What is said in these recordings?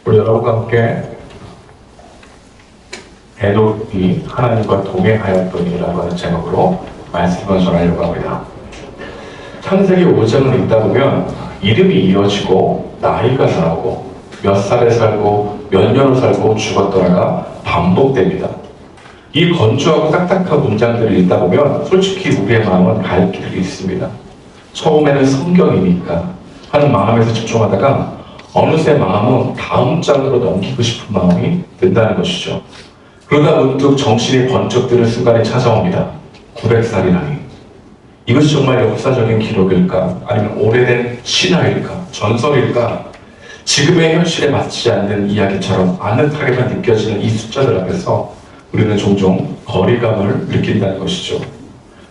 우리 여러분과 함께 에녹이 하나님과 동행하였더니라고 하는 제목으로 말씀을 전하려고 합니다. 창세기 5장을 읽다 보면 이름이 이어지고 나이가 나오고 몇 살에 살고 몇 년을 살고 죽었더라가 반복됩니다. 이 건조하고 딱딱한 문장들을 읽다 보면 솔직히 우리의 마음은 갈 길이 있습니다. 처음에는 성경이니까 하는 마음에서 집중하다가 어느새 마음은 다음 장으로 넘기고 싶은 마음이 든다는 것이죠. 그러다 문득 정신이 번쩍 드는 순간이 찾아옵니다. 900살이라니. 이것이 정말 역사적인 기록일까? 아니면 오래된 신화일까? 전설일까? 지금의 현실에 맞지 않는 이야기처럼 아늑하게만 느껴지는 이 숫자들 앞에서 우리는 종종 거리감을 느낀다는 것이죠.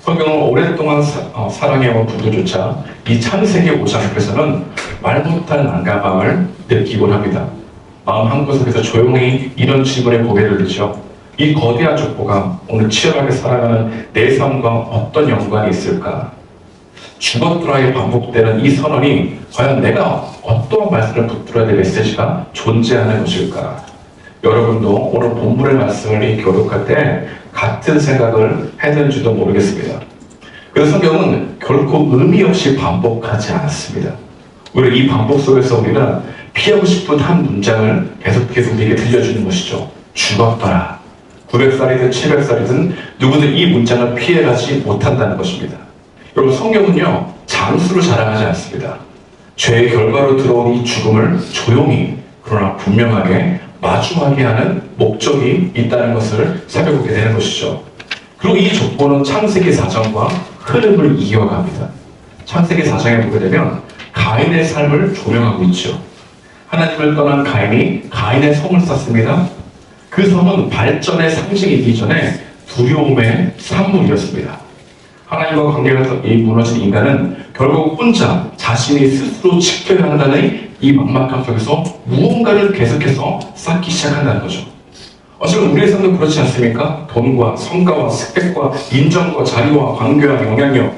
성경을 오랫동안 사랑해온 분들조차 이 창세기 5장 앞에서는 말 못할 난감함을 느끼곤 합니다. 마음 한구석에서 조용히 이런 질문에 고개를 들죠. 이 거대한 족보가 오늘 치열하게 살아가는 내 삶과 어떤 연관이 있을까? 죽었더라에 반복되는 이 선언이 과연 내가 어떠한 말씀을 붙들어야 될 메시지가 존재하는 것일까? 여러분도 오늘 본문의 말씀을 교독할 때 같은 생각을 했는지도 모르겠습니다. 그래서 성경은 결코 의미 없이 반복하지 않았습니다. 오히려 이 반복 속에서 우리는 피하고 싶은 한 문장을 계속해서 우리에게 들려주는 것이죠. 죽었더라. 900살이든 700살이든 누구든 이 문장을 피해가지 못한다는 것입니다. 여러분, 성경은요, 장수를 자랑하지 않습니다. 죄의 결과로 들어온 이 죽음을 조용히 그러나 분명하게 마주하게 하는 목적이 있다는 것을 살펴보게 되는 것이죠. 그리고 이 족보는 창세기 4장과 흐름을 이어갑니다. 창세기 4장에 보게 되면 가인의 삶을 조명하고 있죠. 하나님을 떠난 가인이 가인의 성을 쌓습니다. 그 성은 발전의 상징이기 전에 두려움의 산물이었습니다. 하나님과 관계가 무너진 인간은 결국 혼자 자신이 스스로 지켜야 한다는 이 막막함 속에서 무언가를 계속해서 쌓기 시작한다는 거죠. 어쩌면 우리의 삶도 그렇지 않습니까? 돈과 성과와 스펙과 인정과 자리와 관계와 영향력,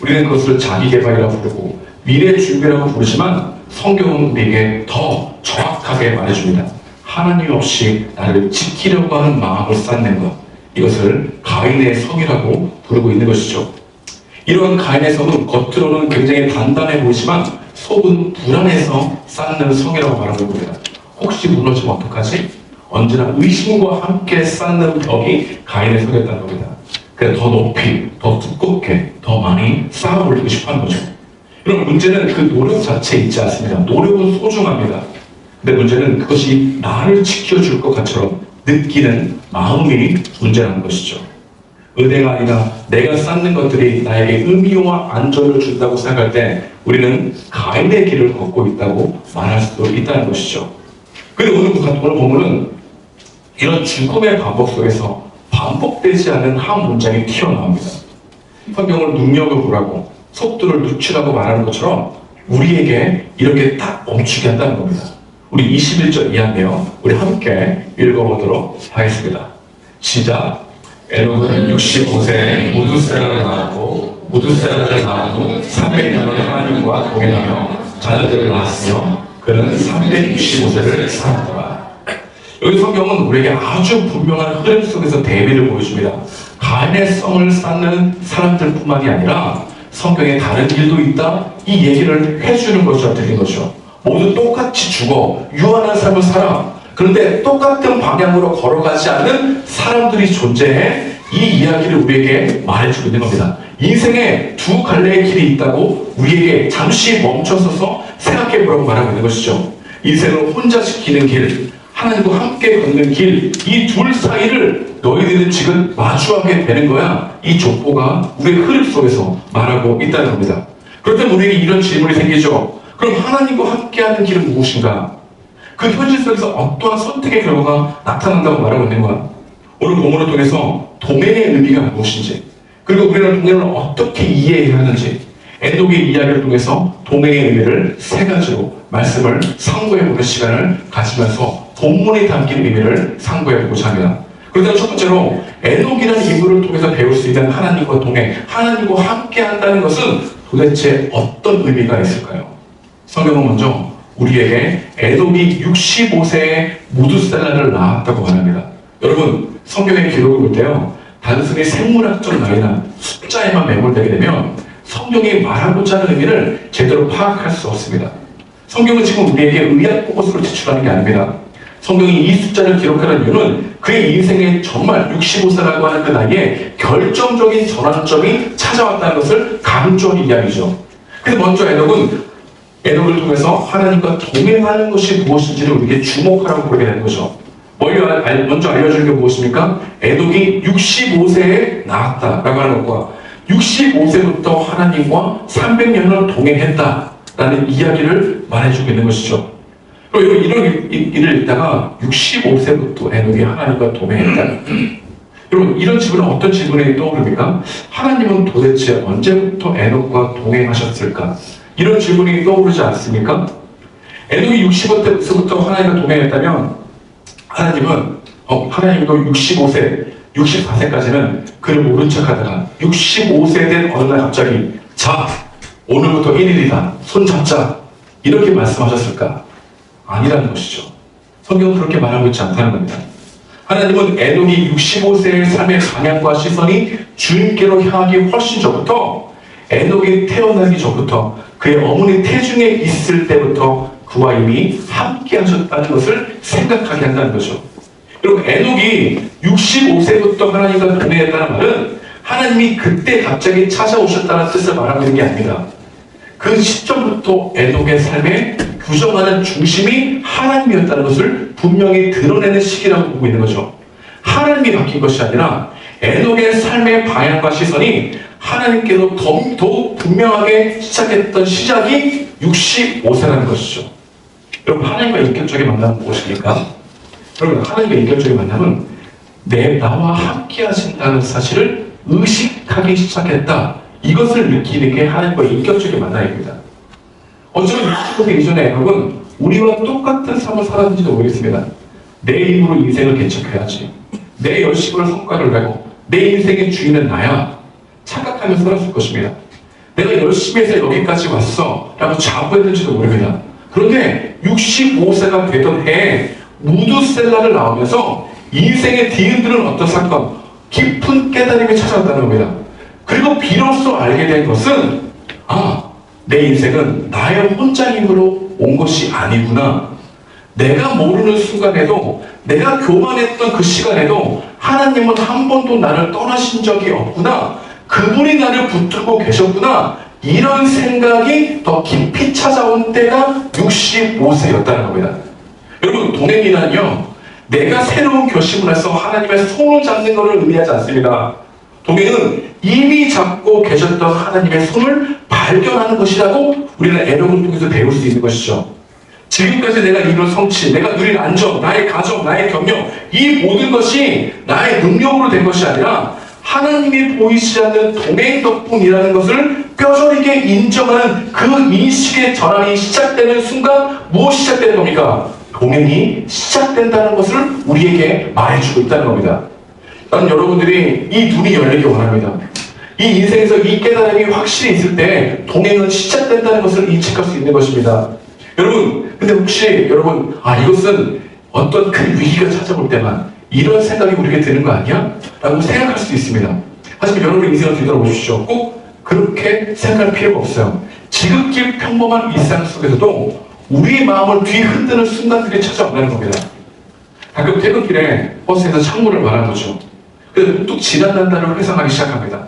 우리는 그것을 자기개발이라고 부르고 미래 준비라고 부르지만 성경은 우리에게 더 정확하게 말해줍니다. 하나님 없이 나를 지키려고 하는 마음을 쌓는 것, 이것을 가인의 성이라고 부르고 있는 것이죠. 이런 가인의 성은 겉으로는 굉장히 단단해 보이지만 속은 불안해서 쌓는 성이라고 말하고 있습니다. 혹시 무너지면 어떡하지? 언제나 의심과 함께 쌓는 벽이 가인의 성이었다는 겁니다. 그래서 더 높이, 더 두껍게, 더 많이 쌓아 올리고 싶어 하는 거죠. 그럼 문제는 그 노력 자체에 있지 않습니다. 노력은 소중합니다. 근데 문제는 그것이 나를 지켜줄 것 같처럼 느끼는 마음이 문제라는 것이죠. 은혜가 아니라 내가 쌓는 것들이 나에게 의미와 안전을 준다고 생각할 때 우리는 가인의 길을 걷고 있다고 말할 수도 있다는 것이죠. 그리고 오늘 본문은 이런 죽음의 반복 속에서 반복되지 않은 한 문장이 튀어나옵니다. 성경을 눈여겨보라고 속도를 늦추라고 말하는 것처럼 우리에게 이렇게 딱 멈추게 한다는 겁니다. 우리 21절 이하인데요. 우리 함께 읽어보도록 하겠습니다. 시작. 에녹은 65세에 무두세라를 낳았고 무두세라를 낳은 후 300년을 하나님과 동행하며 자녀들을 낳았으며 그는 365세를 살았더라. 여기 성경은 우리에게 아주 분명한 흐름 속에서 대비를 보여줍니다. 가인의 성을 쌓는 사람들뿐만이 아니라 성경에 다른 길도 있다, 이 얘기를 해주는 것처럼 들린 거죠. 모두 똑같이 죽어 유한한 삶을 살아. 그런데 똑같은 방향으로 걸어가지 않는 사람들이 존재해 이 이야기를 우리에게 말해주고 있는 겁니다. 인생에 두 갈래의 길이 있다고 우리에게 잠시 멈춰서서 생각해보라고 말하고 있는 것이죠. 인생을 혼자 지키는 길, 하나님과 함께 걷는 길, 이 둘 사이를 너희들은 지금 마주하게 되는 거야. 이 족보가 우리의 흐름 속에서 말하고 있다는 겁니다. 그렇다면 우리에게 이런 질문이 생기죠. 그럼 하나님과 함께하는 길은 무엇인가? 그 현실 속에서 어떠한 선택의 결과가 나타난다고 말하고 있는 거야. 오늘 본문을 통해서 동행의 의미가 무엇인지, 그리고 우리는 동행을 어떻게 이해해야 하는지, 에녹의 이야기를 통해서 동행의 의미를 세 가지로 말씀을 상고해보는 시간을 가지면서 본문에 담긴 의미를 상고해보고자 합니다. 그렇다면 첫 번째로 에녹이라는 인물을 통해서 배울 수 있는 하나님과 동행, 하나님과 함께 한다는 것은 도대체 어떤 의미가 있을까요? 성경은 먼저 우리에게 에녹이 65세에 무두셀라를 낳았다고 말합니다. 여러분, 성경의 기록을 볼 때요, 단순히 생물학적 나이나 숫자에만 매몰되게 되면 성경이 말하고자 하는 의미를 제대로 파악할 수 없습니다. 성경은 지금 우리에게 의학 보고서를 제출하는 게 아닙니다. 성경이 이 숫자를 기록하는 이유는 그의 인생에 정말 65세라고 하는 그 나이에 결정적인 전환점이 찾아왔다는 것을 강조하는 이야기죠. 그래서 먼저 에녹을 통해서 하나님과 동행하는 것이 무엇인지를 우리에게 주목하라고 보게 되는 거죠. 먼저 알려주는 게 무엇입니까? 에녹이 65세에 낳았다라고 하는 것과 65세부터 하나님과 300년을 동행했다라는 이야기를 말해주고 있는 것이죠. 그리고 이런 일을 읽다가 65세부터 에녹이 하나님과 동행했다. 여러분, 이런 질문은 어떤 질문이 떠오릅니까? 하나님은 도대체 언제부터 에녹과 동행하셨을까? 이런 질문이 떠오르지 않습니까? 에녹이 65세부터 하나님과 동행했다면 하나님도 65세, 64세까지는 그를 모른 척 하다가 65세 된 어느 날 갑자기 자, 오늘부터 1일이다. 손잡자. 이렇게 말씀하셨을까? 아니라는 것이죠. 성경은 그렇게 말하고 있지 않다는 겁니다. 하나님은 에녹이 65세의 삶의 방향과 시선이 주님께로 향하기 훨씬 전부터, 에녹이 태어나기 전부터, 그의 어머니 태중에 있을 때부터 그와 이미 함께 하셨다는 것을 생각하게 한다는 거죠. 여러분, 에녹이 65세부터 하나님과 동행했다는 말은 하나님이 그때 갑자기 찾아오셨다는 뜻을 말하고 있는 게 아닙니다. 그 시점부터 에녹의 삶에 규정하는 중심이 하나님이었다는 것을 분명히 드러내는 시기라고 보고 있는 거죠. 하나님이 바뀐 것이 아니라 에녹의 삶의 방향과 시선이 하나님께서 더욱 분명하게 시작했던 시작이 65세라는 것이죠. 여러분, 하나님과 인격적인 만남은 무엇입니까? 여러분, 하나님과 인격적인 만남은 나와 함께 하신다는 사실을 의식하기 시작했다. 이것을 느끼는 게 하나님과 인격적인 만남입니다. 어쩌면 65세 이전의 에녹은 우리와 똑같은 삶을 살았는지도 모르겠습니다. 내 힘으로 인생을 개척해야지. 내 열심으로 성과를 내고 내 인생의 주인은 나야. 착각하며 살았을 것입니다. 내가 열심히 해서 여기까지 왔어 라고 자부했는지도 모릅니다. 그런데 65세가 되던 해에 무두셀라를 낳으면서 인생의 뒤흔드는 어떤 사건, 깊은 깨달음이 찾아왔다는 겁니다. 그리고 비로소 알게 된 것은 내 인생은 나의 혼자 힘으로 온 것이 아니구나. 내가 모르는 순간에도, 내가 교만했던 그 시간에도 하나님은 한 번도 나를 떠나신 적이 없구나. 그분이 나를 붙들고 계셨구나. 이런 생각이 더 깊이 찾아온 때가 65세였다는 겁니다. 여러분, 동행이란요, 내가 새로운 결심을 해서 하나님의 손을 잡는 것을 의미하지 않습니다. 동행은 이미 잡고 계셨던 하나님의 손을 발견하는 것이라고 우리는 에녹을 통해서 배울 수 있는 것이죠. 지금까지 내가 이룬 성취, 내가 누린 안정, 나의 가정, 나의 경력, 이 모든 것이 나의 능력으로 된 것이 아니라 하나님이 보이지 않는 동행 덕분이라는 것을 뼈저리게 인정하는 그 인식의 전환이 시작되는 순간 무엇이 시작되는 겁니까? 동행이 시작된다는 것을 우리에게 말해주고 있다는 겁니다. 난 여러분들이 이 눈이 열리기 원합니다. 이 인생에서 이 깨달음이 확실히 있을 때 동행은 시작된다는 것을 인식할 수 있는 것입니다. 여러분, 근데 혹시 여러분, 이것은 어떤 큰 위기가 찾아올 때만 이런 생각이 우리에게 드는 거 아니야? 라고 생각할 수도 있습니다. 하지만 여러분 인생을 뒤돌아보십시오. 꼭 그렇게 생각할 필요가 없어요. 지극히 평범한 일상 속에서도 우리의 마음을 뒤흔드는 순간들이 찾아온다는 겁니다. 가끔 퇴근길에 버스에서 창문을 바라보죠. 그래서 뚝 지나간 날을 회상하기 시작합니다.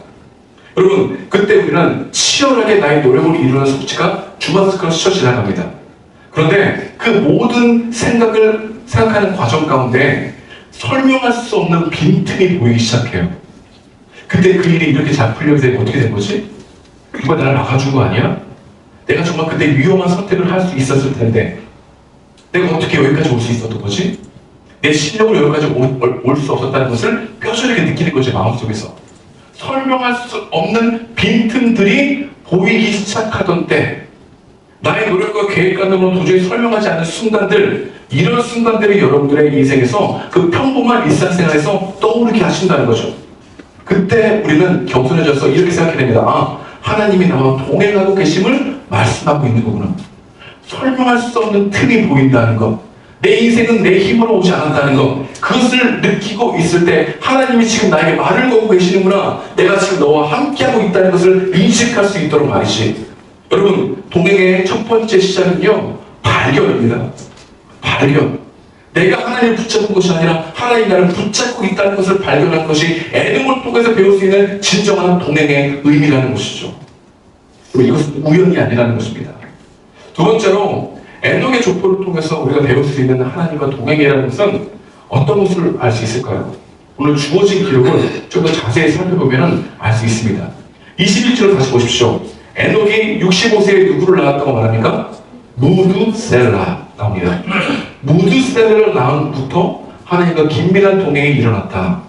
여러분, 그때 우리는 치열하게 나의 노력을 이루는 속지가 주마등처럼 스쳐 지나갑니다. 그런데 그 모든 생각을 생각하는 과정 가운데 설명할 수 없는 빈틈이 보이기 시작해요. 그때 그 일이 이렇게 잘 풀려게 되면 어떻게 된 거지? 누가 나를 막아준 거 아니야? 내가 정말 그때 위험한 선택을 할 수 있었을 텐데 내가 어떻게 여기까지 올 수 있었던 거지? 내 실력으로 여기까지 올 수 없었다는 것을 뼈저리게 느끼는 거지, 마음속에서. 설명할 수 없는 빈틈들이 보이기 시작하던 때, 나의 노력과 계획관으로 도저히 설명하지 않는 순간들, 이런 순간들이 여러분들의 인생에서 그 평범한 일상생활에서 떠오르게 하신다는 거죠. 그때 우리는 겸손해져서 이렇게 생각해야 됩니다. 하나님이 나와 동행하고 계심을 말씀하고 있는 거구나. 설명할 수 없는 틈이 보인다는 것, 내 인생은 내 힘으로 오지 않았다는 것, 그것을 느끼고 있을 때 하나님이 지금 나에게 말을 걸고 계시는구나, 내가 지금 너와 함께하고 있다는 것을 인식할 수 있도록 말이지. 여러분, 동행의 첫 번째 시작은요, 발견입니다. 발견. 내가 하나님을 붙잡은 것이 아니라 하나님이 나를 붙잡고 있다는 것을 발견하는 것이 에녹을 통해서 배울 수 있는 진정한 동행의 의미라는 것이죠. 그리고 이것은 우연이 아니라는 것입니다. 두 번째로 에녹의 족보를 통해서 우리가 배울 수 있는 하나님과 동행이라는 것은 어떤 것을 알 수 있을까요? 오늘 주어진 기록을 좀 더 자세히 살펴보면 알 수 있습니다. 21절을 다시 보십시오. 에녹이 65세에 누구를 낳았다고 말합니까? 무두셀라 나옵니다. 무두셀라를 낳은 후부터 하나님과 긴밀한 동행이 일어났다.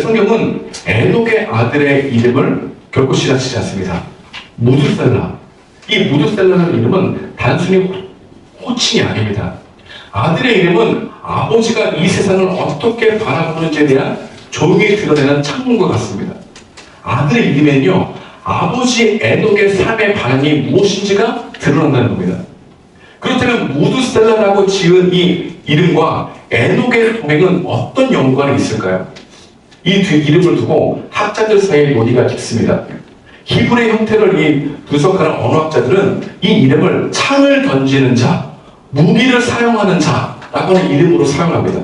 성경은 에녹의 아들의 이름을 결코 지나치지 않습니다. 무두셀라. 이 무두셀라라는 이름은 단순히 호칭이 아닙니다. 아들의 이름은 아버지가 이 세상을 어떻게 바라보는지에 대한 조용히 드러내는 창문과 같습니다. 아들의 이름에는요, 아버지 에녹의 삶의 반응이 무엇인지가 드러난다는 겁니다. 그렇다면 무두셀라라고 지은 이 이름과 에녹의 동행은 어떤 연관이 있을까요? 이 두 이름을 두고 학자들 사이에 논의가 깊습니다. 히브리 형태를 분석하는 언어학자들은 이 이름을 창을 던지는 자, 무기를 사용하는 자라고 하는 이름으로 사용합니다.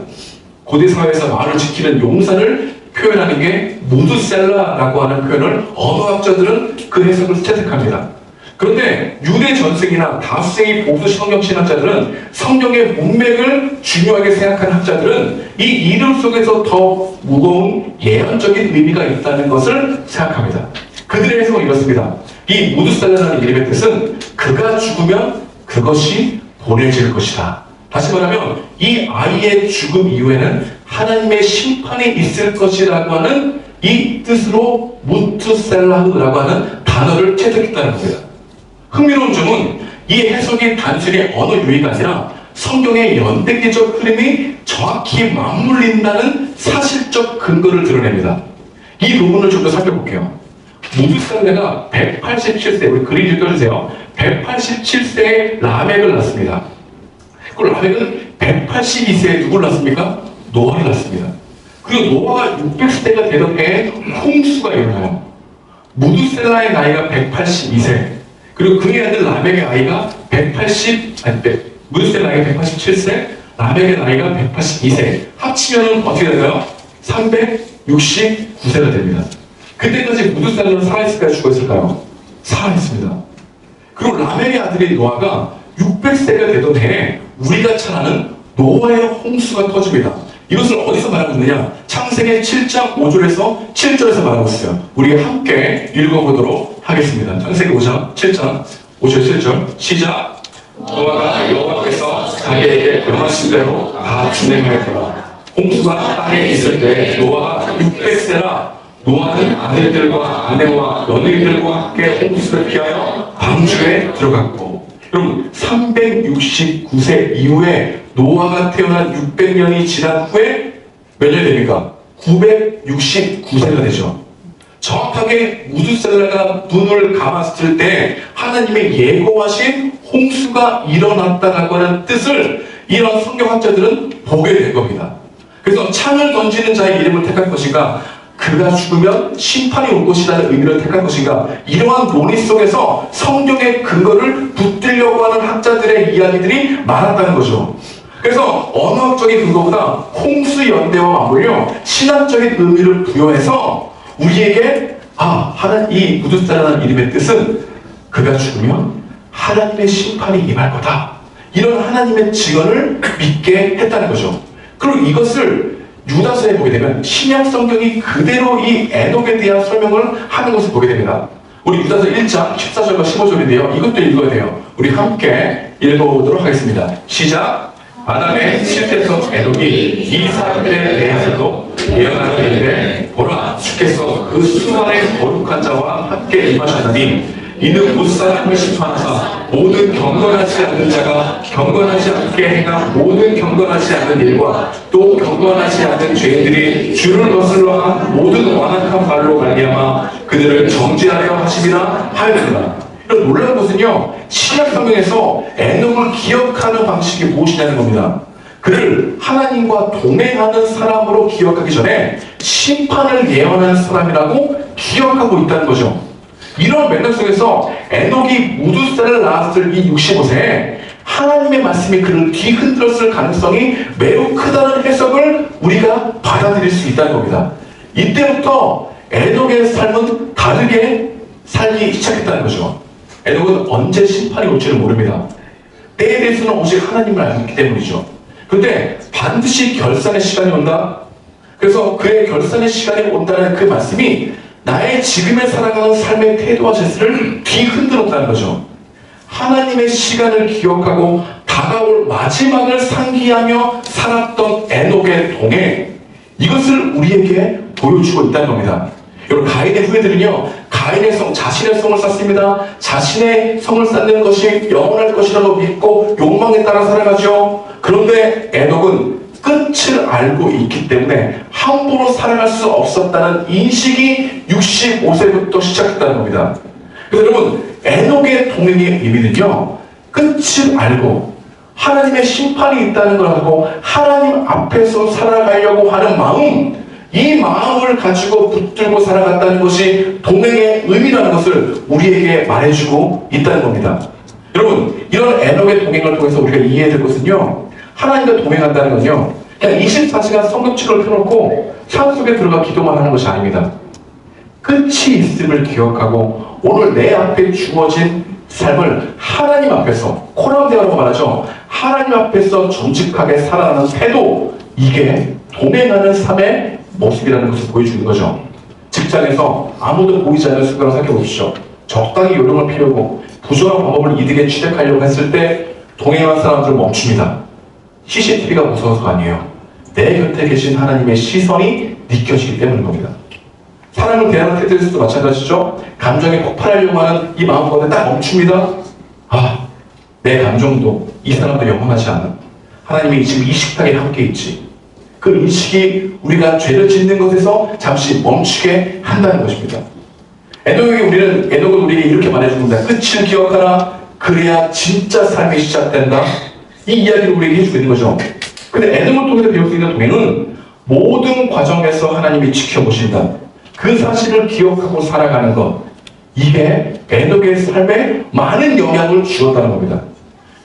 고대 사회에서 말을 지키는 용사를 표현하는 게 무두셀라라고 하는 표현을 언어학자들은 그 해석을 채택합니다. 그런데 유대 전승이나 다수의 보수 성경 신학자들은 성경의 문맥을 중요하게 생각하는 학자들은 이 이름 속에서 더 무거운 예언적인 의미가 있다는 것을 생각합니다. 그들의 해석은 이렇습니다. 이 무두셀라라는 이름의 뜻은 그가 죽으면 그것이 보내질 것이다. 다시 말하면 이 아이의 죽음 이후에는 하나님의 심판이 있을 것이라고 하는 이 뜻으로 무투셀라흐라고 하는 단어를 채택했다는 겁니다. 흥미로운 점은 이 해석이 단순히 언어 유희가 아니라 성경의 연대기적 흐름이 정확히 맞물린다는 사실적 근거를 드러냅니다. 이 부분을 좀 더 살펴볼게요. 무두셀라가 187세, 우리 그림 좀 껴주세요. 187세에 라멕을 낳습니다. 그 라멕은 182세에 누굴 낳습니까? 노아를 낳습니다. 그리고 노아가 600세가 되던 해에 홍수가 일어나요. 무두셀라의 나이가 182세, 그리고 그의 아들 라멕의 나이가 무두셀라 나이가 187세, 라멕의 나이가 182세. 합치면 어떻게 될까요? 369세가 됩니다. 그때까지 무두셀라는 살아있을까요? 죽어있을까요? 살아있습니다. 그리고 라멕의 아들인 노아가 600세가 되던 해에 우리가 잘 아는 노아의 홍수가 터집니다. 이것을 어디서 말하고 있느냐? 창세기 7장 5절에서 7절에서 말하고 있어요. 우리 함께 읽어보도록 하겠습니다. 창세기 5장 7장 5절 7절 시작. 노아가 여호와께서 자기에게 명하신 대로 다 진행하였더라. 홍수가 땅에 있을 때 노아가 600세라 노아는 아들들과 아내와 며느리들과 함께 홍수를 피하여 방주에 들어갔고, 여러분 369세 이후에 노아가 태어난 600년이 지난 후에 몇 년이 됩니까? 969세가 되죠. 정확하게 무두셀라가 눈을 감았을 때 하나님의 예고하신 홍수가 일어났다라고 하는 뜻을 이런 성경학자들은 보게 된 겁니다. 그래서 창을 던지는 자의 이름을 택할 것인가, 그가 죽으면 심판이 올 것이라는 의미를 택할 것인가, 이러한 논의 속에서 성경의 근거를 붙들려고 하는 학자들의 이야기들이 많았다는 거죠. 그래서 언어학적인 근거보다 홍수 연대와 맞물려 신학적인 의미를 부여해서 우리에게 이 무두셀라라는 이름의 뜻은 그가 죽으면 하나님의 심판이 임할 거다, 이런 하나님의 증언을 믿게 했다는 거죠. 그리고 이것을 유다서에 보게 되면 신약 성경이 그대로 이 에녹에 대한 설명을 하는 것을 보게 됩니다. 우리 유다서 1장 14절과 15절인데요. 이것도 읽어야 돼요. 우리 함께 읽어보도록 하겠습니다. 시작. 아담의 실태에서 에녹이 이 사람들에 대해서도 예언하는데 보라, 주께서 그 수많은 거룩한 자와 함께 임하셨나니 이는 무사람을 심판하사 모든 경건하지 않는 자가 경건하지 않게 행한 모든 경건하지 않는 일과 또 경건하지 않는 죄인들이 주를 거슬러 한 모든 완악한 말로 말미암아 그들을 정죄하려 하심이라 하였느니라. 이런 놀라운 것은요, 신약 성경에서 에녹을 기억하는 방식이 무엇이냐는 겁니다. 그를 하나님과 동행하는 사람으로 기억하기 전에 심판을 예언하는 사람이라고 기억하고 있다는 거죠. 이런 맥락 속에서 에녹이 무두살을 낳았을 이 65세에 하나님의 말씀이 그를 뒤흔들었을 가능성이 매우 크다는 해석을 우리가 받아들일 수 있다는 겁니다. 이때부터 에녹의 삶은 다르게 살기 시작했다는 거죠. 에녹은 언제 심판이 올지를 모릅니다. 때에 대해서는 오직 하나님을 알고 있기 때문이죠. 근데 반드시 결산의 시간이 온다. 그래서 그의 결산의 시간이 온다는 그 말씀이 나의 지금에 살아가는 삶의 태도와 자세를 뒤흔들었다는 거죠. 하나님의 시간을 기억하고 다가올 마지막을 상기하며 살았던 에녹의 동행, 이것을 우리에게 보여주고 있다는 겁니다. 여러분, 가인의 후예들은요, 가인의 성, 자신의 성을 쌓습니다. 자신의 성을 쌓는 것이 영원할 것이라고 믿고 욕망에 따라 살아가죠. 그런데 에녹은 끝을 알고 있기 때문에 함부로 살아갈 수 없었다는 인식이 65세부터 시작했다는 겁니다. 그래서 여러분, 에녹의 동행의 의미는요, 끝을 알고 하나님의 심판이 있다는 걸 알고 하나님 앞에서 살아가려고 하는 마음, 이 마음을 가지고 붙들고 살아갔다는 것이 동행의 의미라는 것을 우리에게 말해주고 있다는 겁니다. 여러분, 이런 에녹의 동행을 통해서 우리가 이해해야 될 것은요, 하나님과 동행한다는 건요, 그냥 24시간 성경책을 펴놓고 산속에 들어가 기도만 하는 것이 아닙니다. 끝이 있음을 기억하고 오늘 내 앞에 주어진 삶을 하나님 앞에서, 코람데오라고 말하죠. 하나님 앞에서 정직하게 살아가는 태도, 이게 동행하는 삶의 모습이라는 것을 보여주는 거죠. 직장에서 아무도 보이지 않는 순간을 생각해 보십시오. 적당히 요령을 피우고 부정한 방법을 이득에 취득하려고 했을 때 동행하는 사람들은 멈춥니다. CCTV가 무서워서가 아니에요. 내 곁에 계신 하나님의 시선이 느껴지기 때문인 겁니다. 사람을 대하는 태도에서도 마찬가지죠. 감정이 폭발하려고 하는 이 마음 가운데 딱 멈춥니다. 아, 내 감정도 이 사람도 영원하지 않은 하나님이 지금 이 식탁에 함께 있지. 그 인식이 우리가 죄를 짓는 것에서 잠시 멈추게 한다는 것입니다. 에녹은 우리에게 이렇게 말해줍니다. 끝을 기억하라. 그래야 진짜 삶이 시작된다. 이 이야기를 우리에게 해주고 있는 거죠. 근데 에녹을 통해서 배울 수 있는 동행은 모든 과정에서 하나님이 지켜보신다. 그 사실을 기억하고 살아가는 것, 이게 에녹의 삶에 많은 영향을 주었다는 겁니다.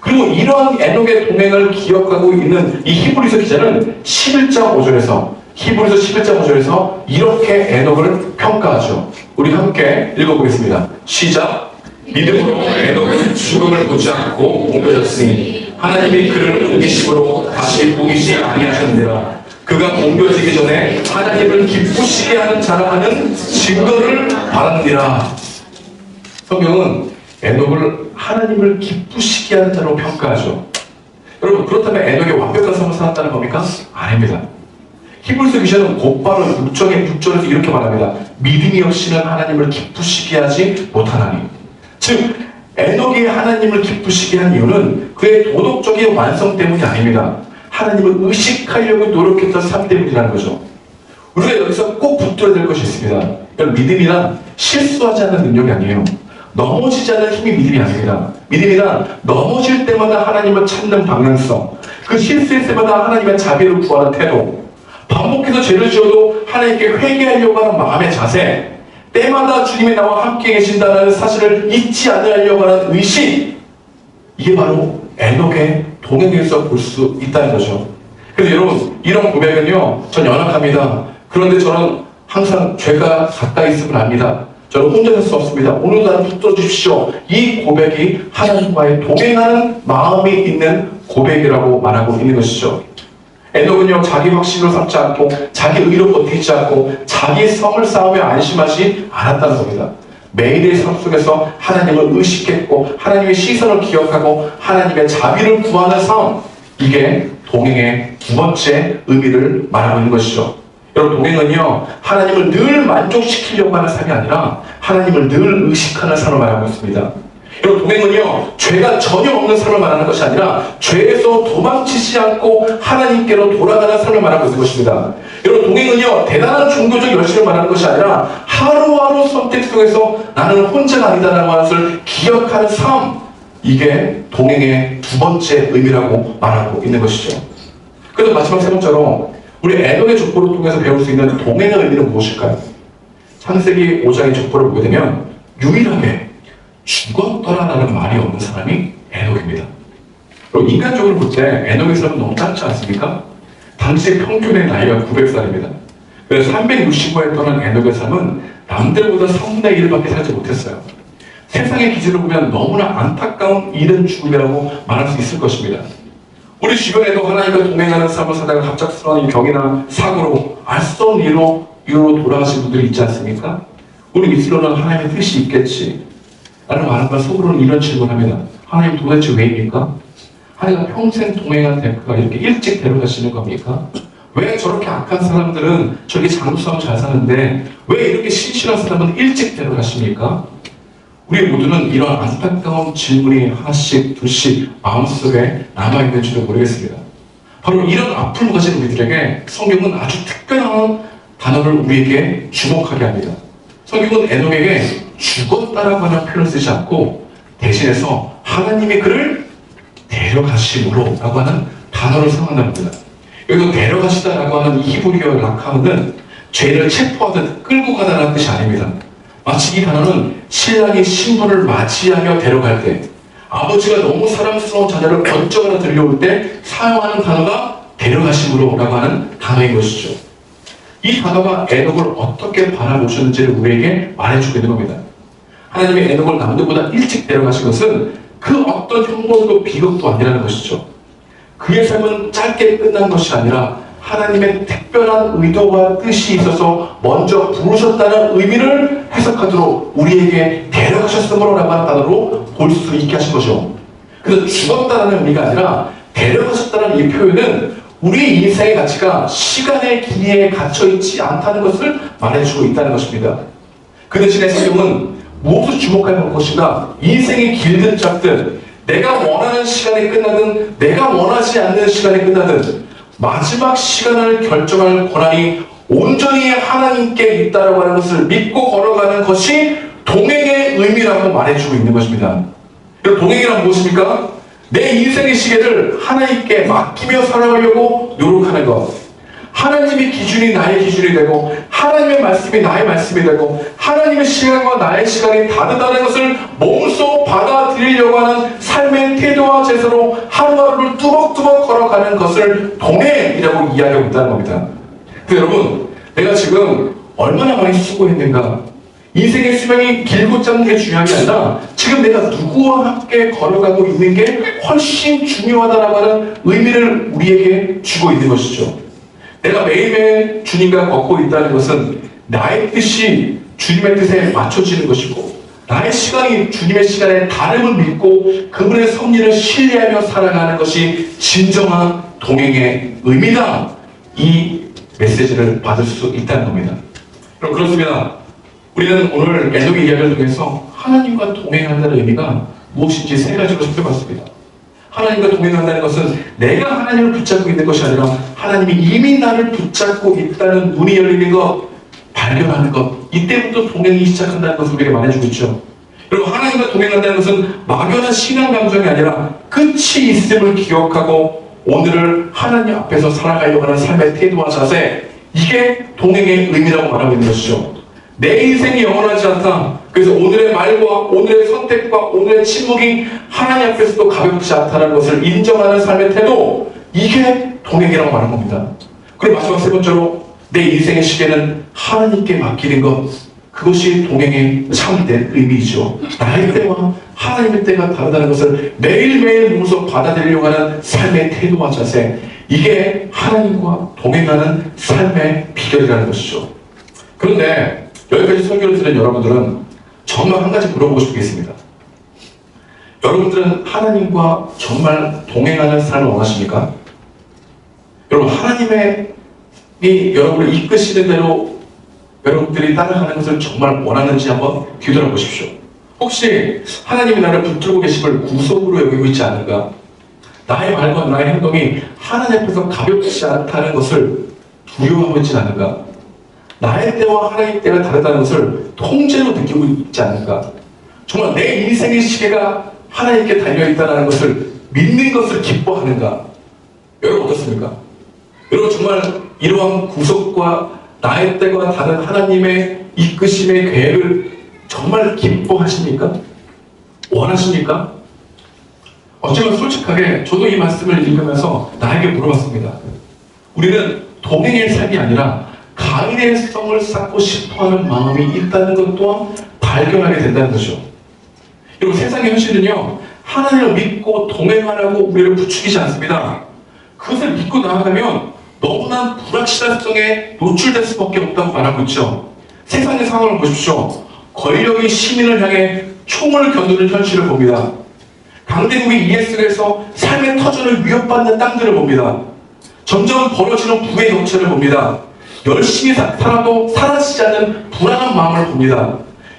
그리고 이러한 에녹의 동행을 기억하고 있는 이 히브리서 기자는 11장 5절에서 히브리서 11장 5절에서 이렇게 에녹을 평가하죠. 우리 함께 읽어보겠습니다. 시작. 믿음으로 에녹은 죽음을 보지 않고 옮겨졌으니 하나님이 그를 옮기심으로 다시 보이지 아니하셨느니라. 그가 옮겨지기 전에 하나님을 기쁘시게 하는 자라는 증거를 받았느니라. 성경은 에녹을 하나님을 기쁘시게 하는 자로 평가하죠. 여러분, 그렇다면 에녹이 완벽한 삶을 살았다는 겁니까? 아닙니다. 히브리서 기자는 곧바로 6절에서 이렇게 말합니다. 믿음이 없이는 하나님을 기쁘시게 하지 못하나니. 즉, 에녹이 하나님을 기쁘시게 한 이유는 그의 도덕적인 완성 때문이 아닙니다. 하나님을 의식하려고 노력했던 삶 때문이라는 거죠. 우리가 여기서 꼭 붙들어야 될 것이 있습니다. 믿음이란 실수하지 않는 능력이 아니에요. 넘어지지 않는 힘이 믿음이 아닙니다. 믿음이란 넘어질 때마다 하나님을 찾는 방향성, 그 실수했을 때마다 하나님의 자비를 구하는 태도, 반복해서 죄를 지어도 하나님께 회개하려고 하는 마음의 자세, 때마다 주님이 나와 함께 계신다는 사실을 잊지 않으려고 하는 의식, 이게 바로 에녹의 동행에서 볼 수 있다는 거죠. 그래서 여러분, 이런 고백은요, 전 연약합니다. 그런데 저는 항상 죄가 가까이 있음을 압니다. 저는 혼자 살 수 없습니다. 오늘도 나를 붙들어 주십시오. 이 고백이 하나님과의 동행하는 마음이 있는 고백이라고 말하고 있는 것이죠. 에녹은요, 자기 확신을 삼지 않고 자기 의로 버티지 않고 자기 성을 쌓으며 안심하지 않았다는 겁니다. 매일의 삶 속에서 하나님을 의식했고 하나님의 시선을 기억하고 하나님의 자비를 구하는 삶, 이게 동행의 두 번째 의미를 말하고 있는 것이죠. 여러분, 동행은요, 하나님을 늘 만족시키려고 하는 삶이 아니라 하나님을 늘 의식하는 삶을 말하고 있습니다. 여러분, 동행은요, 죄가 전혀 없는 사람을 말하는 것이 아니라 죄에서 도망치지 않고 하나님께로 돌아가는 사람을 말하고 있는 것입니다. 여러분, 동행은요, 대단한 종교적 열심을 말하는 것이 아니라 하루하루 선택 속에서 나는 혼자가 아니다라는 것을 기억하는 삶, 이게 동행의 두 번째 의미라고 말하고 있는 것이죠. 그래서 마지막 세 번째로 우리 에녹의 족보를 통해서 배울 수 있는 동행의 의미는 무엇일까요? 창세기 5장의 족보를 보게 되면 유일하게 죽었더라라는 말이 없는 사람이 에녹입니다. 그리고 인간적으로 볼 때 에녹의 삶은 너무 짧지 않습니까? 당시 평균의 나이가 900살입니다. 그래서 365일 동안 에녹의 삶은 남들보다 3분의 1밖에 살지 못했어요. 세상의 기준으로 보면 너무나 안타까운 이른 죽음이라고 말할 수 있을 것입니다. 우리 주변에도 하나님과 동행하는 삶을 살다가 갑작스러운 이 병이나 사고로 알 수 없는 이유로 돌아가신 분들이 있지 않습니까? 우리 입술로는 하나님의 뜻이 있겠지 라는 말한 걸 속으로는 이런 질문합니다. 하나님 도대체 왜입니까? 하나님과 평생 동행한 대가가 이렇게 일찍 데려가시는 겁니까? 왜 저렇게 악한 사람들은 저렇게 장수하고 잘 사는데 왜 이렇게 신실한 사람은 일찍 데려가십니까? 우리 모두는 이런 안타까운 질문이 하나씩 둘씩 마음속에 남아있는 줄을 모르겠습니다. 바로 이런 아픔을 가진 우리들에게 성경은 아주 특별한 단어를 우리에게 주목하게 합니다. 성경은 에녹에게 죽었다라고 하는 표현을 쓰지 않고 대신해서 하나님이 그를 데려가심으로 라고 하는 단어를 사용한답니다. 여기서 데려가시다라고 하는 이 히브리어 라카는 죄를 체포하듯 끌고 가다라는 뜻이 아닙니다. 마치 이 단어는 신랑이 신부를 맞이하며 데려갈 때, 아버지가 너무 사랑스러운 자녀를 번쩍하러 들려올 때 사용하는 단어가 데려가심으로 라고 하는 단어인 것이죠. 이 단어가 에녹을 어떻게 바라보셨는지를 우리에게 말해주고 있는 겁니다. 하나님이 에녹을 남들보다 일찍 데려가신 것은 그 어떤 형벌도 비극도 아니라는 것이죠. 그의 삶은 짧게 끝난 것이 아니라 하나님의 특별한 의도와 뜻이 있어서 먼저 부르셨다는 의미를 해석하도록 우리에게 데려가셨으므로 라고 하는 단어로 볼 수 있게 하신 거죠. 그래서 죽었다는 의미가 아니라 데려가셨다는 이 표현은 우리의 인생의 가치가 시간의 길이에 갇혀있지 않다는 것을 말해주고 있다는 것입니다. 그 대신에 성경은 무엇을 주목할 것인가? 인생이 길든 짧든 내가 원하는 시간이 끝나든 내가 원하지 않는 시간이 끝나든 마지막 시간을 결정할 권한이 온전히 하나님께 있다라고 하는 것을 믿고 걸어가는 것이 동행의 의미라고 말해주고 있는 것입니다. 동행이란 무엇입니까? 내 인생의 시계를 하나님께 맡기며 살아가려고 노력하는 것. 하나님의 기준이 나의 기준이 되고 하나님의 말씀이 나의 말씀이 되고 하나님의 시간과 나의 시간이 다르다는 것을 몸소 받아들이려고 하는 삶의 태도와 제사로 하루하루를 뚜벅뚜벅 걸어가는 것을 동행이라고 이야기하고 있다는 겁니다. 그래서 여러분, 내가 지금 얼마나 많이 수고했는가, 인생의 수명이 길고 짧은 게 중요한 게 아니라 지금 내가 누구와 함께 걸어가고 있는 게 훨씬 중요하다라고 하는 의미를 우리에게 주고 있는 것이죠. 내가 매일매일 주님과 걷고 있다는 것은 나의 뜻이 주님의 뜻에 맞춰지는 것이고 나의 시간이 주님의 시간에 다름을 믿고 그분의 섭리를 신뢰하며 살아가는 것이 진정한 동행의 의미다. 이 메시지를 받을 수 있다는 겁니다. 그럼 그렇습니다. 우리는 오늘 에녹의 이야기를 통해서 하나님과 동행한다는 의미가 무엇인지 세 가지로 살펴봤습니다. 하나님과 동행한다는 것은 내가 하나님을 붙잡고 있는 것이 아니라 하나님이 이미 나를 붙잡고 있다는 눈이 열리는 것, 발견하는 것, 이때부터 동행이 시작한다는 것을 우리에게 말해주고 있죠. 여러분, 하나님과 동행한다는 것은 막연한 신앙 감정이 아니라 끝이 있음을 기억하고 오늘을 하나님 앞에서 살아가려고 하는 삶의 태도와 자세, 이게 동행의 의미라고 말하고 있는 것이죠. 내 인생이 영원하지 않다. 그래서 오늘의 말과 오늘의 선택과 오늘의 침묵이 하나님 앞에서도 가볍지 않다는 것을 인정하는 삶의 태도, 이게 동행이라고 말하는 겁니다. 그리고 마지막 세 번째로 내 인생의 시계는 하나님께 맡기는 것, 그것이 동행의 참된 의미이죠. 나의 때와 하나님의 때가 다르다는 것을 매일매일 몸소 받아들이려고 하는 삶의 태도와 자세, 이게 하나님과 동행하는 삶의 비결이라는 것이죠. 그런데 여기까지 설교를 들은 여러분들은 정말 한 가지 물어보고 싶겠습니다. 여러분들은 하나님과 정말 동행하는 삶을 원하십니까? 여러분, 하나님이 여러분을 이끄시는 대로 여러분들이 따라가는 것을 정말 원하는지 한번 뒤돌아보십시오. 혹시 하나님이 나를 붙들고 계심을 구속으로 여기고 있지 않은가? 나의 말과 나의 행동이 하나님 앞에서 가볍지 않다는 것을 두려워하고 있지 않은가? 나의 때와 하나님의 때가 다르다는 것을 통째로 느끼고 있지 않은가? 정말 내 인생의 시계가 하나님께 달려있다는 것을 믿는 것을 기뻐하는가? 여러분 어떻습니까? 여러분 정말 이러한 구속과 나의 때가 다른 하나님의 이끄심의 계획을 정말 기뻐하십니까? 원하십니까? 어쩌면 솔직하게 저도 이 말씀을 읽으면서 나에게 물어봤습니다. 우리는 동행의 삶이 아니라 가인의 성을 쌓고 싶어하는 마음이 있다는 것 또한 발견하게 된다는 거죠. 여러분 세상의 현실은요, 하나님을 믿고 동행하라고 우리를 부추기지 않습니다. 그것을 믿고 나아가면 너무나 불확실성에 노출될 수밖에 없다고 말하고 있죠. 세상의 상황을 보십시오. 권력이 시민을 향해 총을 겨누는 현실을 봅니다. 강대국이 ES에서 삶의 터전을 위협받는 땅들을 봅니다. 점점 벌어지는 부의 격차를 봅니다. 열심히 살아도 사라지지 않는 불안한 마음을 봅니다.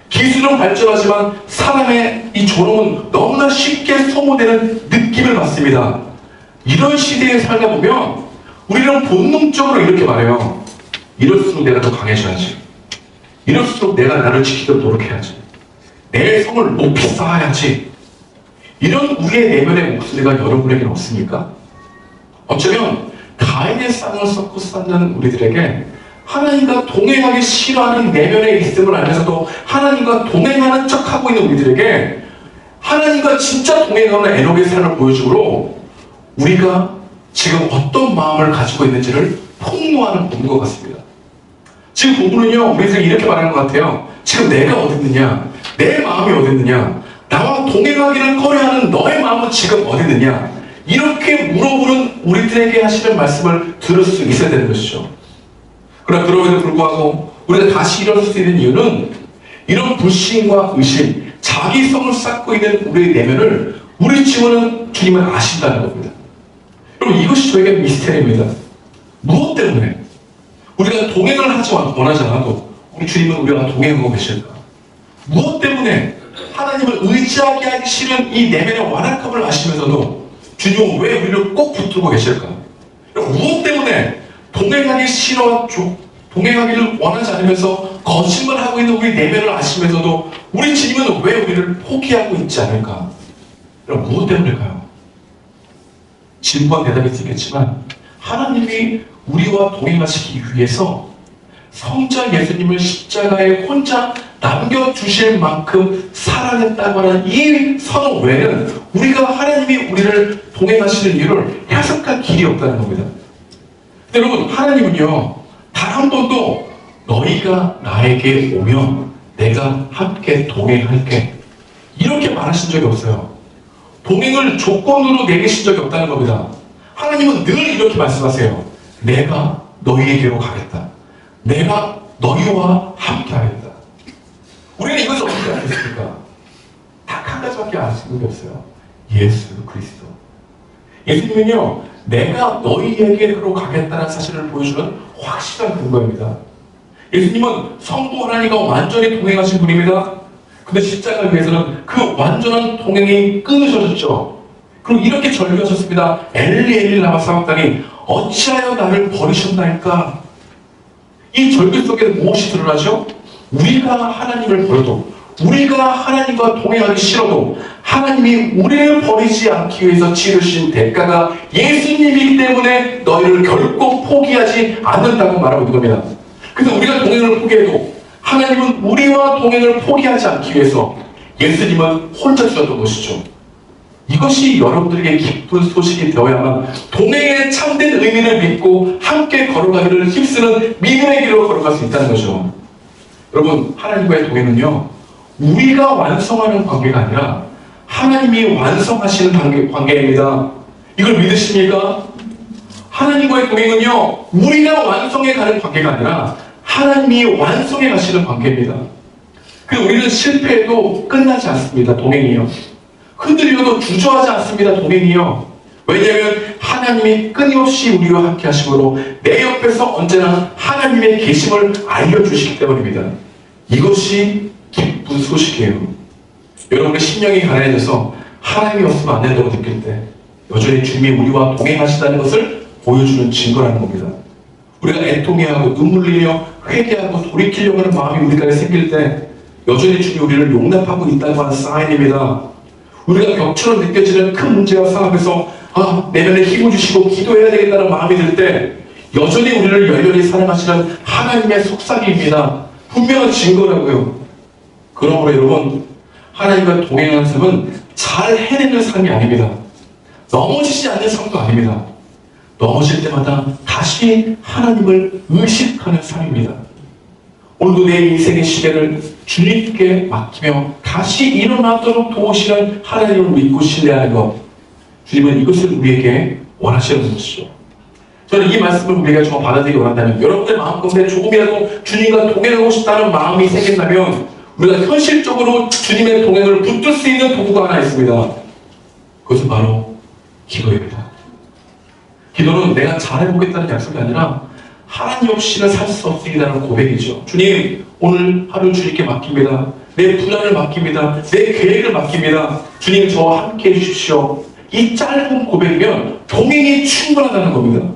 기술은 발전하지만 사람의 이 존엄은 너무나 쉽게 소모되는 느낌을 받습니다. 이런 시대에 살다 보면 우리는 본능적으로 이렇게 말해요. 이럴수록 내가 더 강해져야지. 이럴수록 내가 나를 지키도록 노력해야지. 내 성을 높이 쌓아야지. 이런 우리의 내면의 목소리가 여러분에게는 없습니까? 어쩌면 가인의 쌍을 쌓고 쌓는 우리들에게 하나님과 동행하기 싫어하는 내면에 있음을 알면서도 하나님과 동행하는 척하고 있는 우리들에게 하나님과 진짜 동행하는 에녹의 삶을 보여주므로 우리가 지금 어떤 마음을 가지고 있는지를 폭로하는 본인 것 같습니다. 지금 본문은요, 우리들이 이렇게 말하는 것 같아요. 지금 내가 어디 있느냐? 내 마음이 어디 있느냐? 나와 동행하기를 꺼려하는 너의 마음은 지금 어디 있느냐? 이렇게 물어보는 우리들에게 하시는 말씀을 들을 수 있어야 되는 것이죠. 그러나 그럼에도 불구하고 우리가 다시 일어날 수 있는 이유는 이런 불신과 의심, 자기성을 쌓고 있는 우리의 내면을 우리 주님은 아신다는 겁니다. 여러분 이것이 저에게 미스테리입니다. 무엇 때문에 우리가 동행을 하지 원하지 않아도 우리 주님은 우리가 동행하고 계실까? 무엇 때문에 하나님을 의지하게 하기 싫은 이 내면의 완악함을 아시면서도 주님은 왜 우리를 꼭 붙들고 계실까? 무엇 때문에 동행하기를 원하지 않으면서 거짓말하고 있는 우리 내면을 아시면서도 우리 주님은 왜 우리를 포기하고 있지 않을까? 여러분 무엇 때문일까요? 질문과 대답이 있겠지만 하나님이 우리와 동행하시기 위해서 성자 예수님을 십자가에 혼자 남겨주실 만큼 사랑했다고 하는 이 선언 외에는 우리가 하나님이 우리를 동행하시는 이유를 해석할 길이 없다는 겁니다. 근데 여러분 하나님은요 단 한 번도 너희가 나에게 오면 내가 함께 동행할게 이렇게 말하신 적이 없어요. 동행을 조건으로 내리신 적이 없다는 겁니다. 하나님은 늘 이렇게 말씀하세요. 내가 너희에게로 가겠다. 내가 너희와 함께 하겠다. 우리는 이것을 어떻게 알겠습니까? 딱 한 가지밖에 알 수 있는 게 없어요. 예수 그리스도. 예수님은요, 내가 너희에게로 가겠다는 사실을 보여주는 확실한 근거입니다. 예수님은 성부 하나님과 완전히 동행하신 분입니다. 근데 십자가 위에서는 그 완전한 동행이 끊으셔졌죠. 그리고 이렇게 절규하셨습니다. 엘리 엘리 라마 사박다니 어찌하여 나를 버리셨나이까? 이 절규 속에 무엇이 드러나죠? 우리가 하나님을 버려도 우리가 하나님과 동행하기 싫어도 하나님이 우리를 버리지 않기 위해서 치르신 대가가 예수님이기 때문에 너희를 결코 포기하지 않는다고 말하고 있는 겁니다. 그래서 우리가 동행을 포기해도 하나님은 우리와 동행을 포기하지 않기 위해서 예수님은 혼자 주셨던 것이죠. 이것이 여러분들에게 기쁜 소식이 되어야만 동행의 참된 의미를 믿고 함께 걸어가기를 힘쓰는 믿음의 길로 걸어갈 수 있다는 거죠. 여러분 하나님과의 동행은요 우리가 완성하는 관계가 아니라 하나님이 완성하시는 관계입니다. 이걸 믿으십니까? 하나님과의 동행은요 우리가 완성해 가는 관계가 아니라 하나님이 완성해 가시는 관계입니다. 그래서 우리는 실패해도 끝나지 않습니다. 동행이요. 흔들려도 주저하지 않습니다. 동행이요. 왜냐하면 하나님이 끊임없이 우리와 함께 하심으로 내 옆에서 언제나 하나님의 계심을 알려주시기 때문입니다. 이것이 기쁜 소식이에요. 여러분의 심령이 가난해져서 하나님이 없으면 안 된다고 느낄 때 여전히 주님이 우리와 동행하시다는 것을 보여주는 증거라는 겁니다. 우리가 애통해하고 눈물 흘리며 회개하고 돌이키려고 하는 마음이 우리 가운데 생길 때 여전히 주님이 우리를 용납하고 있다고 하는 사인입니다. 우리가 벽처럼 느껴지는 큰 문제와 상황에서 내면에 힘을 주시고 기도해야 되겠다는 마음이 들 때 여전히 우리를 열렬히 사랑하시는 하나님의 속삭임입니다. 분명한 증거라고요. 그러므로 여러분, 하나님과 동행하는 삶은 잘 해내는 삶이 아닙니다. 넘어지지 않는 삶도 아닙니다. 넘어질 때마다 다시 하나님을 의식하는 삶입니다. 오늘도 내 인생의 시계를 주님께 맡기며 다시 일어나도록 도우시는 하나님을 믿고 신뢰하는 것, 주님은 이것을 우리에게 원하시는 것이죠. 저는 이 말씀을 우리가 정말 받아들이기 원한다면, 여러분의 마음 가운데 조금이라도 주님과 동행하고 싶다는 마음이 생긴다면 우리가 현실적으로 주님의 동행을 붙들 수 있는 도구가 하나 있습니다. 그것은 바로 기도입니다. 기도는 내가 잘해보겠다는 약속이 아니라 하나님 없이는 살 수 없습니다라는 고백이죠. 주님, 오늘 하루 주님께 맡깁니다. 내 분야를 맡깁니다. 내 계획을 맡깁니다. 주님, 저와 함께 해주십시오. 이 짧은 고백이면 동행이 충분하다는 겁니다.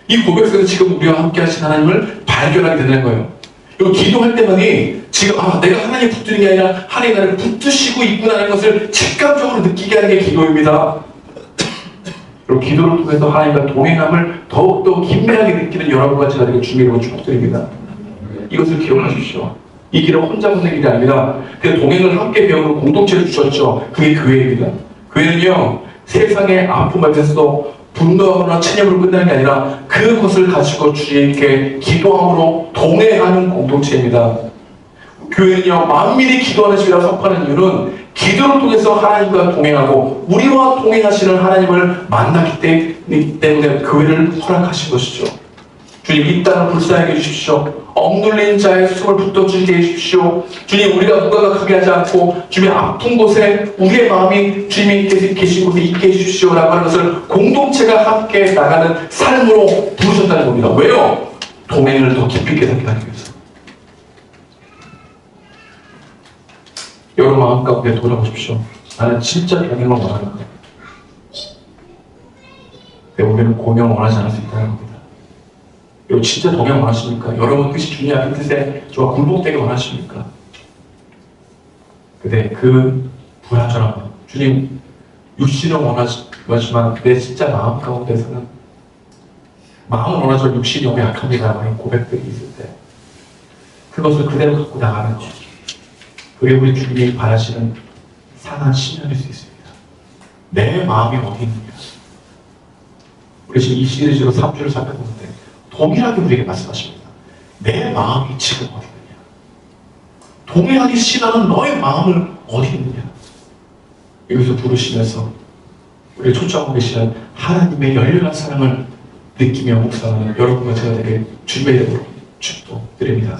이 고백에서 지금 우리와 함께 하신 하나님을 발견하게 되는 거예요. 그리고 기도할 때만이 지금 내가 하나님 붙드는 게 아니라 하나님 나를 붙드시고 있구나라는 것을 직감적으로 느끼게 하는 게 기도입니다. 그리고 기도를 통해서 하나님과 동행함을 더욱더 긴밀하게 느끼는 여러분과 제가 되게 주님으로 축복드립니다. 이것을 기억하십시오. 이 길은 혼자 걷는 길이 아니라 그 동행을 함께 배우는 공동체를 주셨죠. 그게 교회입니다. 교회는요, 세상의 아픔 앞에서도 분노하거나 체념으로 끝나는 게 아니라 그것을 가지고 주님께 기도함으로 동행하는 공동체입니다. 교회는요, 만민이 기도하는 집이라고 선포하는 이유는 기도를 통해서 하나님과 동행하고 우리와 동행하시는 하나님을 만났기 때문에 교회를 허락하신 것이죠. 주님, 이 땅을 불쌍하게 해주십시오. 억눌린 자의 숨을 붙들어주게 해주십시오. 주님, 우리가 무감각하게 하지 않고 주님의 아픈 곳에 우리의 마음이 주님이 계신 곳에 있게 해주십시오 라고 하는 것을 공동체가 함께 나가는 삶으로 부르셨다는 겁니다. 왜요? 동행을 더 깊이 깨닫게 하기 위해서. 여러분 마음 가운데 돌아보십시오. 나는 진짜 동행을 원하는 거예요. 내 몸에는 공명을 원하지 않을 수 있다는 겁니다. 여러분 진짜 동행 원하십니까? 여러분 뜻이 주님 앞에 뜻에 저와 굴복되게 원하십니까? 근데 그 불완전함, 주님 육신은 원하지만 내 진짜 마음 가운데서는 마음은 원하지만 육신이 너무 약합니다 라는 고백들이 있을 때 그것을 그대로 갖고 나가는 것, 그게 우리 주님이 바라시는 상한 신앙일 수 있습니다. 내 마음이 어디 있느냐. 우리 지금 이 시리즈로 3주를 살펴보는데 동일하게 우리에게 말씀하십니다. 내 마음이 지금 어디 있느냐. 동일하게 신하는 너의 마음을 어디 있느냐. 여기서 부르시면서 우리를 초청하고 계시는 하나님의 열렬한 사랑을 느끼며 묵상하는 여러분과 제가 되게 주님의 이름으로 축복드립니다.